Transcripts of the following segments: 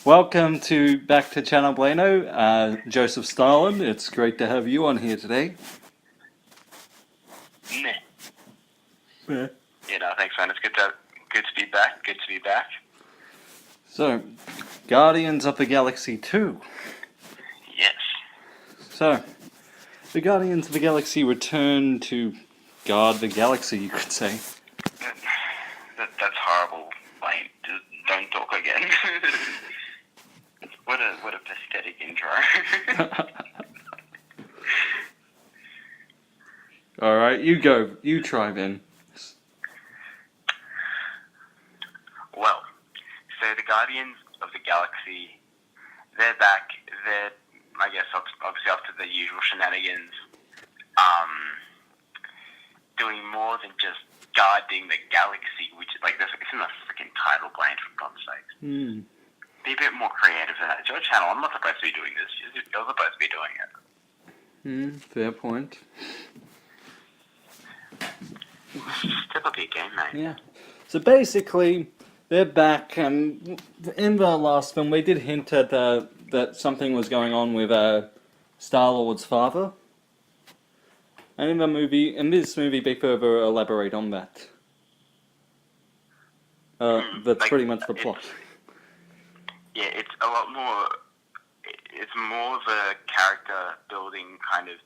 Welcome to back to Channel Blano, Joseph Stalin. It's great to have you on here today. Meh. Yeah. Thanks, man. It's good to be back. Good to be back. So, Guardians of the Galaxy 2. Yes. So, the Guardians of the Galaxy return to guard the galaxy, you could say. That's horrible. Like, just don't talk again. What a pathetic intro. Alright, you go. You try then. Well, so the Guardians of the Galaxy, they're back. They're, I guess, obviously after the usual shenanigans, doing more than just guarding the galaxy, which is like, it's in the freaking title, Blaine, for God's sake. Be a bit more creative than that. It's your channel. I'm not supposed to be doing this. You're supposed to be doing it. Fair point. Step up your game, mate. Yeah. So basically, they're back, and in the last film, they did hint at that something was going on with Star-Lord's father. And in this movie, they further elaborate on that. That's pretty much the plot. Yeah, it's a lot more. It's more of a character building kind of.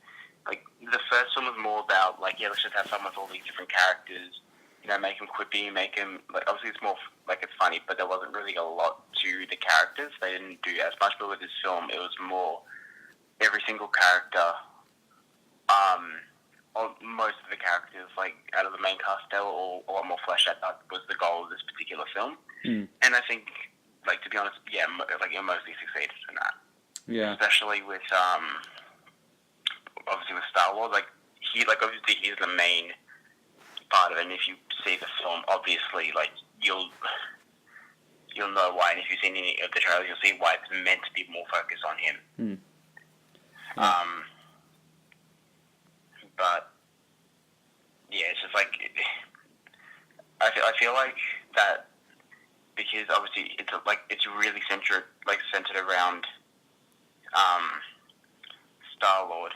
Like, the first one was more about, like, yeah, let's just have fun with all these different characters. Make them quippy, make them, like, obviously it's more, like, it's funny, but there wasn't really a lot to the characters. They didn't do as much, but with this film, it was more every single character, or most of the characters, like, out of the main cast, they were all a lot more fleshed out. That was the goal of this particular film. And I think, like, to be honest, yeah, like, it mostly succeeded in that. Yeah. Especially with, obviously with Star-Lord, obviously he's the main part of it, and if you see the film, obviously, like, you'll know why, and if you've seen any of the trailers, you'll see why it's meant to be more focused on him. Yeah. But, yeah, it's just, like, I feel like that, because, obviously, it's really centered around, Star-Lord.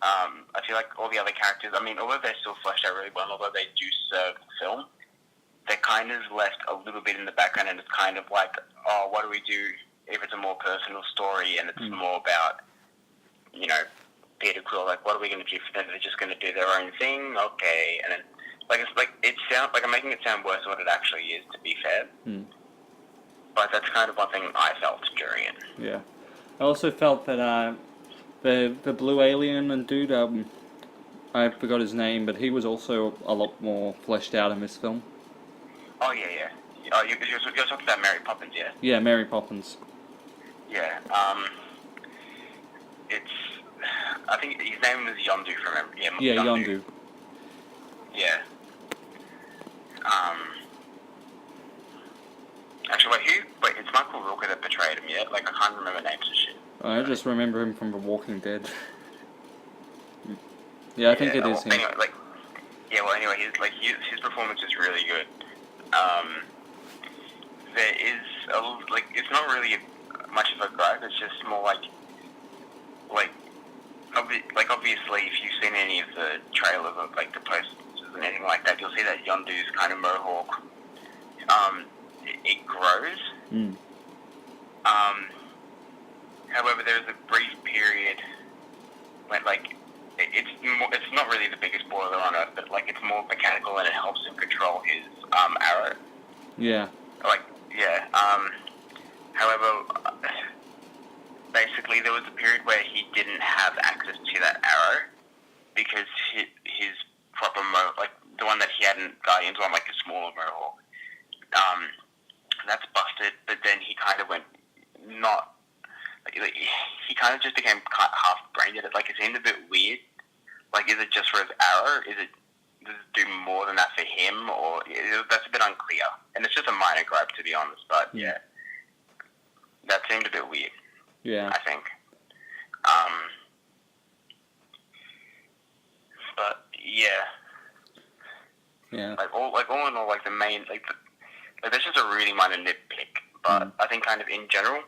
I feel like all the other characters, I mean, although they're still fleshed out really well, although they do serve the film, they're kind of left a little bit in the background, and it's kind of like, oh, what do we do if it's a more personal story, and it's more about, Peter Quill, like, what are we going to do for them? They're just going to do their own thing? Okay. And then, I'm making it sound worse than what it actually is, to be fair. But that's kind of one thing I felt during it. Yeah. I also felt that the blue alien and dude, I forgot his name, but he was also a lot more fleshed out in this film. Oh, yeah. Oh, you're talking about Mary Poppins, yeah? Yeah, Mary Poppins. Yeah, I think his name was Yondu, from memory. Yeah, Yondu. Yeah. Actually, wait, it's Michael Rooker that portrayed him, yeah? Like, I can't remember names and shit. I just remember him from The Walking Dead. Yeah, I think it is him. Anyway, his performance is really good. There is it's not really much of a gripe. It's just more obviously, if you've seen any of the trailers or like the posters and anything like that, you'll see that Yondu's kind of mohawk. It grows. However, there's a brief period when, like, it's not really the biggest spoiler on Earth, but, like, it's more mechanical and it helps him control his arrow. Yeah. However, basically there was a period where he didn't have access to that arrow because his proper the one that he had in Guardians, one like a smaller mohawk, that's busted. But then he kind of went not. He kind of just became half-brained at it. Like, it seemed a bit weird. Like, is it just for his arrow? Does it do more than that for him? Or that's a bit unclear. And it's just a minor gripe, to be honest. But, yeah. That seemed a bit weird. Yeah. I think. But, yeah. Yeah. All in all, the main, there's just a really minor nitpick. but I think kind of in general,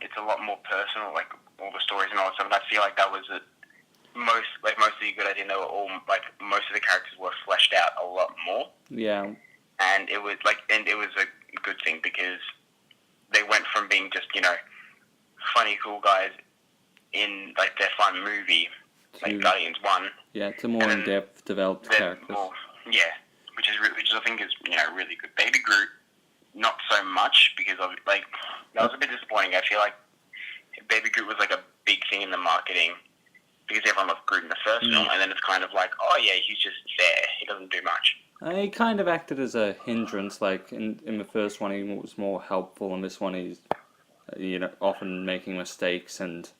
it's a lot more personal, like all the stories and all that stuff. And I feel like that was most of the good idea. They were all like most of the characters were fleshed out a lot more. Yeah. And it was a good thing because they went from being just funny cool guys in like their fun movie, like Guardians 1. Yeah, to more in-depth developed characters. Which I think is really good. Baby Groot, not so much because of like that was a bit disappointing. I feel like Baby Groot was like a big thing in the marketing because everyone loved Groot in the first film, and then it's kind of like, oh yeah, he's just there. He doesn't do much. He kind of acted as a hindrance. Like in the first one, he was more helpful, and this one he's often making mistakes and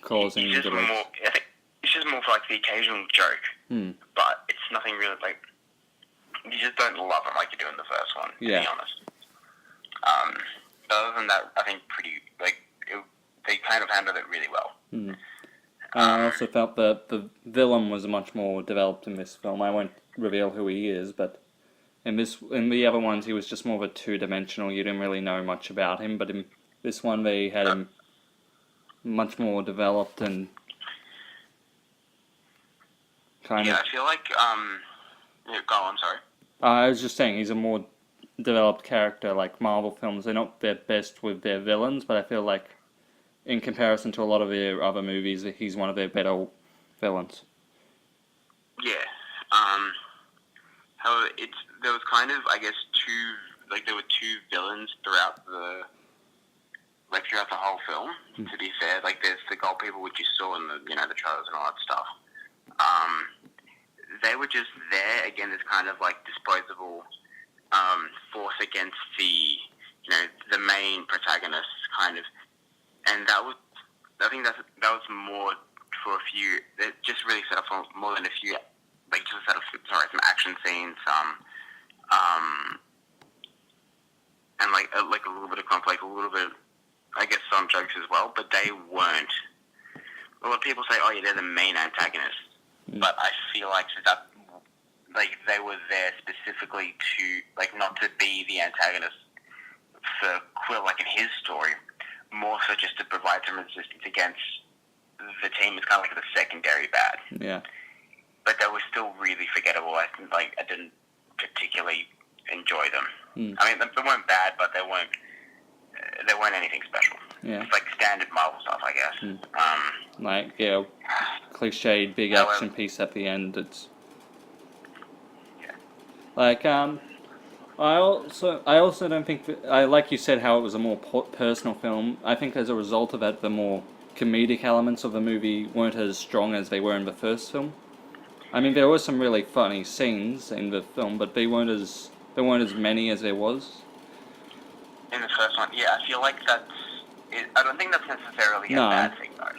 causing I think it's just more for like the occasional joke, but it's nothing really like. You just don't love him like you do in the first one, to be honest. But other than that, I think they kind of handled it really well. I also felt that the villain was much more developed in this film. I won't reveal who he is, but in the other ones, he was just more of a two-dimensional. You didn't really know much about him, but in this one, they had him much more developed and kind of. I feel like go on, sorry. I was just saying he's a more developed character. Like Marvel films, they're not their best with their villains, but I feel like in comparison to a lot of their other movies, he's one of their better villains. Yeah. However, there was kind of, I guess, there were two villains throughout the whole film. To be fair, like there's the gold people which you saw in the the trailers and all that stuff. They were just there again. This kind of like disposable force against the main protagonist kind of, and I think that was more for a few. It just really set up for more than a few, like just set up some action scenes, and like a little bit of conflict, a little bit, I guess, some jokes as well. But they weren't. A lot of people say, "Oh yeah, they're the main antagonist," but I feel like they were there specifically to not to be the antagonist for Quill, like in his story, more so just to provide some resistance against the team. It's kind of like the secondary bad. Yeah. But they were still really forgettable. I didn't particularly enjoy them. I mean, they weren't bad, but they weren't anything special. Yeah. It's like standard Marvel stuff, I guess. Cliched big action piece at the end. It's like I also don't think that, like you said, how it was a more personal film. I think as a result of that, the more comedic elements of the movie weren't as strong as they were in the first film. I mean, there were some really funny scenes in the film, but there weren't as many as there was in the first one. Yeah, I feel like I don't think that's necessarily a bad thing, though.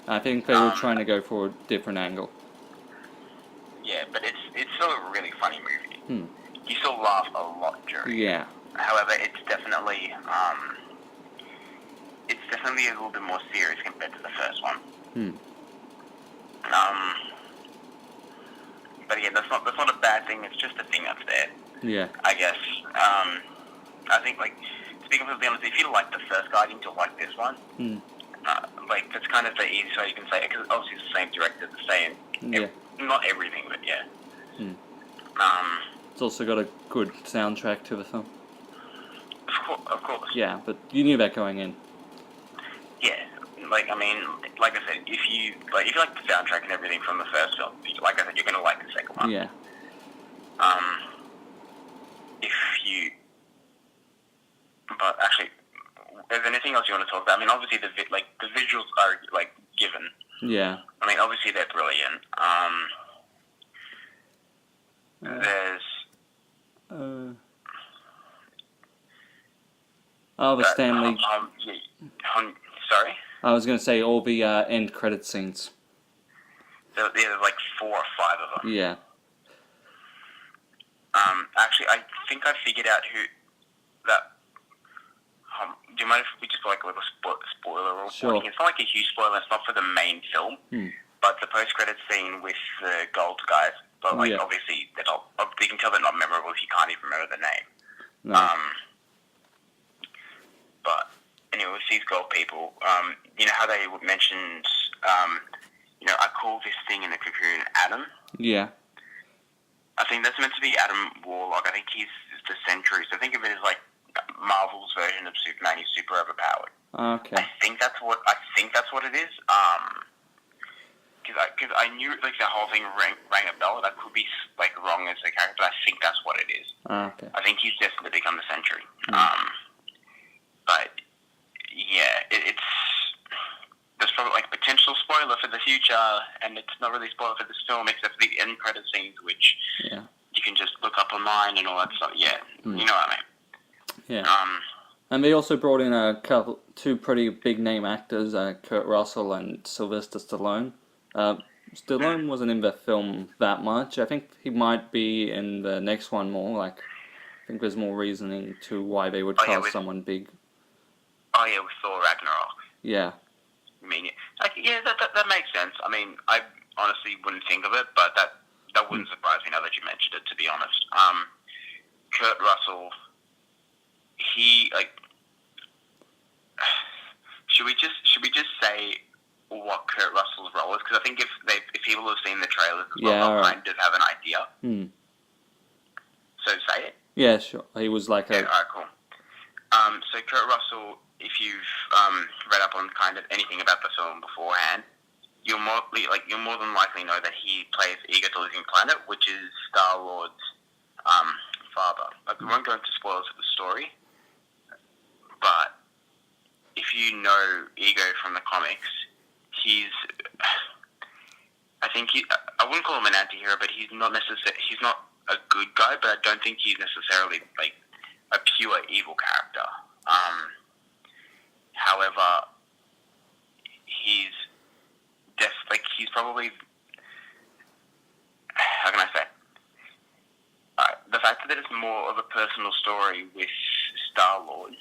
I think they were trying to go for a different angle. Yeah, but it's still a really funny movie. You still laugh a lot during. Yeah. However, it's definitely a little bit more serious compared to the first one. But again, that's not a bad thing. It's just a thing that's there. Yeah. I guess. I think speaking of the honest, if you like the first Guardian, you'll like this one. That's kind of the easiest way you can say it, because obviously it's the same director, the same. Yeah. Not everything, but yeah. It's also got a good soundtrack to the film. Of course. Yeah, but you knew that going in. Yeah, like I said, if you like the soundtrack and everything from the first film, like I said, you're gonna like the second one. Yeah. But actually, is there anything else you want to talk about? I mean, obviously the visuals are given. Yeah. I mean, obviously they're brilliant. There's. The Stanley. Sorry. I was going to say all the end credit scenes. There's 4 or 5 of them. Yeah. Actually, I think I figured out who that. Do you mind if we just go a little spoiler reporting? Sure. It's not like a huge spoiler. It's not for the main film, but the post-credit scene with the gold guys. But obviously, they're not. You can tell they're not memorable if you can't even remember the name. No. these gold people. You know how they mentioned, I call this thing in the cocoon Adam. Yeah. I think that's meant to be Adam Warlock. I think he's the Sentry. So think of it as like Marvel's version of Superman. He's super overpowered. Okay. I think that's what it is. Because I knew like the whole thing rang a bell. I could be like wrong as a character, but I think that's what it is. Okay. I think he's destined to become the Sentry. Mm. But yeah, it's there's probably like potential spoiler for the future, and it's not really spoiler for this film except for the end credit scenes, which you can just look up online and all that stuff. Yeah, you know what I mean. Yeah. And they also brought in two pretty big name actors, Kurt Russell and Sylvester Stallone. Stallone wasn't in the film that much. I think he might be in the next one more. Like, I think there's more reasoning to why they would cast someone big. Oh yeah, with Thor Ragnarok. Yeah. I mean, that makes sense. I mean, I honestly wouldn't think of it, but that wouldn't surprise me now that you mentioned it. To be honest, Kurt Russell, he like. Should we just say what Kurt Russell's role is? Because I think if people have seen the trailers as well, they'll kind of have an idea. Hmm. So say it. Yeah, sure. He was like Alright, cool. So Kurt Russell, if you've read up on kind of anything about the film beforehand, you'll more than likely know that he plays Ego the Living Planet, which is Star-Lord's father. Like, we won't go into spoilers of the story, but if you know Ego from the comics, I wouldn't call him an anti-hero, but he's not a good guy, but I don't think he's necessarily like a pure evil character. However, he's probably, how can I say? The fact that it's more of a personal story with Star-Lord,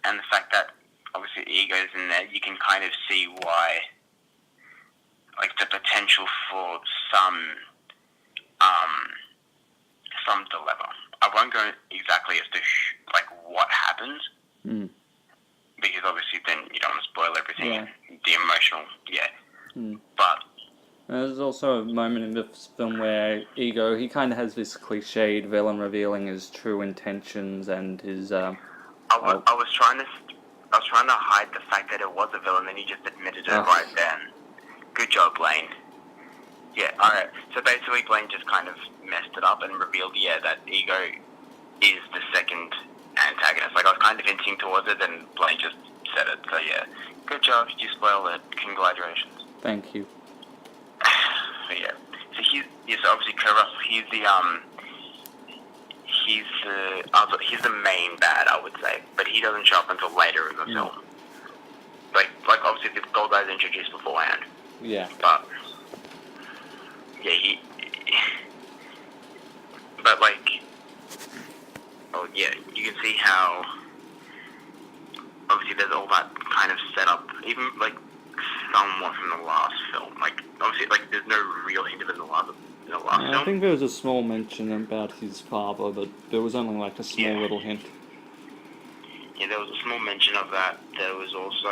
and the fact that obviously Ego's in there, you can kind of see why, like, the potential for some dilemma. I won't go exactly as to what happens, because obviously then you don't want to spoil everything. The emotional, But there's also a moment in this film where Ego, he kind of has this cliched villain revealing his true intentions and his. I was trying to hide the fact that it was a villain, and he just admitted it right then. Good job, Blaine. Yeah, alright. So basically, Blaine just kind of messed it up and revealed, that Ego is the second antagonist. Like, I was kind of hinting towards it, and Blaine just said it. So yeah, good job. You spoiled it. Congratulations. Thank you. So obviously Kurt Russell, he's the main bad, I would say, but he doesn't show up until later in the film. Like obviously the gold guy's introduced beforehand. Yeah. But yeah, but like, you can see how obviously there's all that kind of setup, even like somewhat from the last film. Like obviously, like there's no real hint of it in the last film. I think there was a small mention about his father, but there was only like a small little hint. Yeah, there was a small mention of that. There was also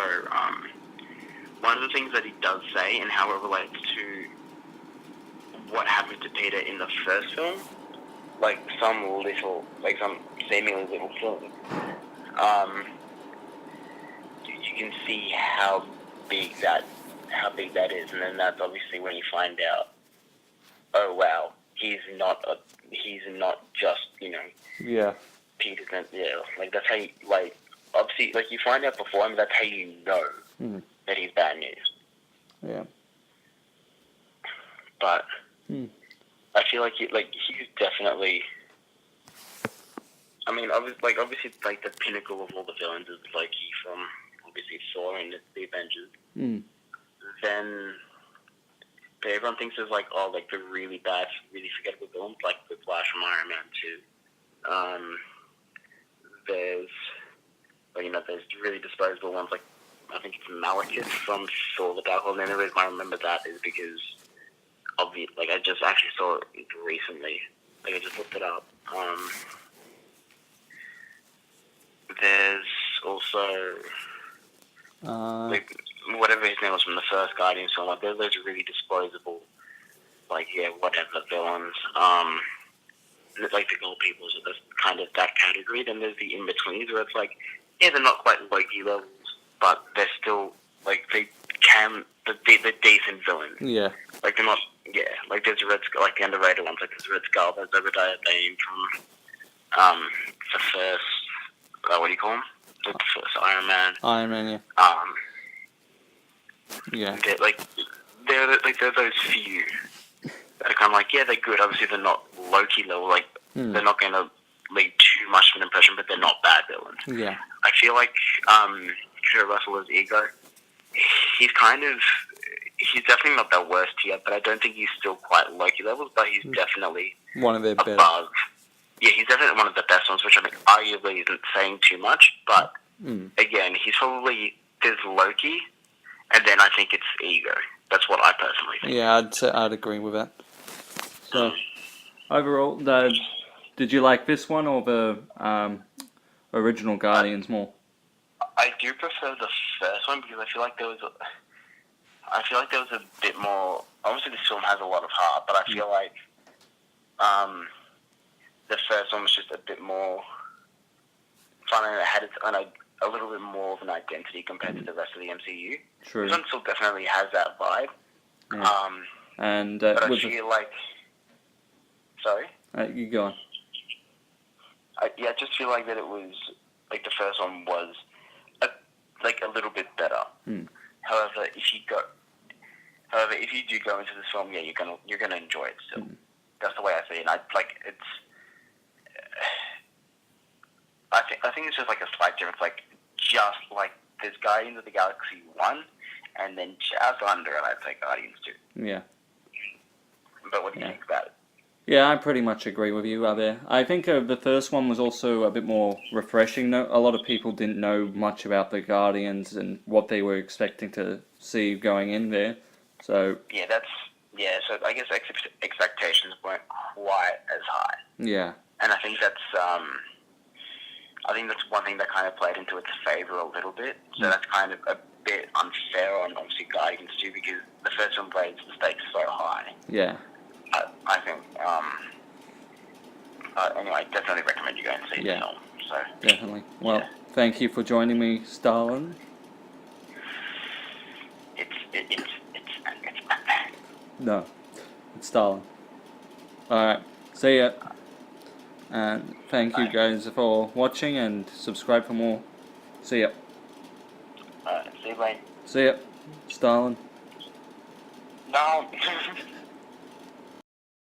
one of the things that he does say, and how it relates to what happened to Peter in the first film, like some seemingly little thing. You can see how big that is, and then that's obviously when you find out, oh wow, he's not just, Peter's not, like that's how you, like, obviously, like you find out before him, that's how you know that he's bad news. Yeah. But I feel like he's definitely, I mean, obviously, like the pinnacle of all the villains is Loki from obviously Thor and the Avengers. Then everyone thinks there's like the really bad, really forgettable villains like the Flash from Iron Man 2. There's really disposable ones like, I think it's Malekith from Thor: The Dark World. And the reason I remember that is because I just actually saw it recently. Like I just looked it up. There's also also like whatever his name was from the first Guardians film. Like, there's those really disposable, like whatever villains. Like the gold people, so that's kind of that category. Then there's the in betweens where it's like, they're not quite Loki levels, but they're still like they're decent villains. Yeah. Like they're not. Yeah. Like there's Red Skull, like the underrated ones. Like there's Red Skull, there's Obadiah Bane from the first. What do you call him? The first Iron Man. Iron Man, yeah. Yeah. They're those few that are kind of like, they're good. Obviously, they're not Loki level. Like they're not going to leave too much of an impression, but they're not bad villains. Yeah. I feel like Kurt Russell as Ego, he's definitely not their worst tier, but I don't think he's still quite Loki levels, but he's definitely one of their above. better. Yeah, he's definitely one of the best ones, which I think arguably isn't saying too much, but again, he's probably, there's Loki, and then I think it's Ego. That's what I personally think. Yeah, I'd agree with that. So, overall, did you like this one or the original Guardians more? I do prefer the first one because I feel like there was a bit more. Obviously, this film has a lot of heart, but I feel like the first one was just a bit more fun, and it had its own, a little bit more of an identity compared to the rest of the MCU. True. This one still definitely has that vibe. Yeah. But I feel like. Sorry? You go on. I just feel like that it was, like, the first one was, a little bit better. However, if you do go into this film, you're gonna enjoy it still. That's the way I see it. And I think it's just like a slight difference. Like, just like there's Guardians of the Galaxy 1, and then just under it, I'd say Guardians 2. Yeah. But what do you think about it? Yeah, I pretty much agree with you there. I think the first one was also a bit more refreshing. A lot of people didn't know much about the Guardians and what they were expecting to see going in there. So so I guess expectations weren't quite as high. Yeah. And I think that's one thing that kind of played into its favor a little bit. So that's kind of a bit unfair on obviously Guardians 2 because the first one raised the stakes so high. Yeah. I think, anyway, I definitely recommend you go and see the film. So. Definitely. Well, thank you for joining me, Stalin. It's No, it's Stalin. Alright, see ya. And thank you guys for watching and subscribe for more. See ya. See you later. See ya, Stalin. No.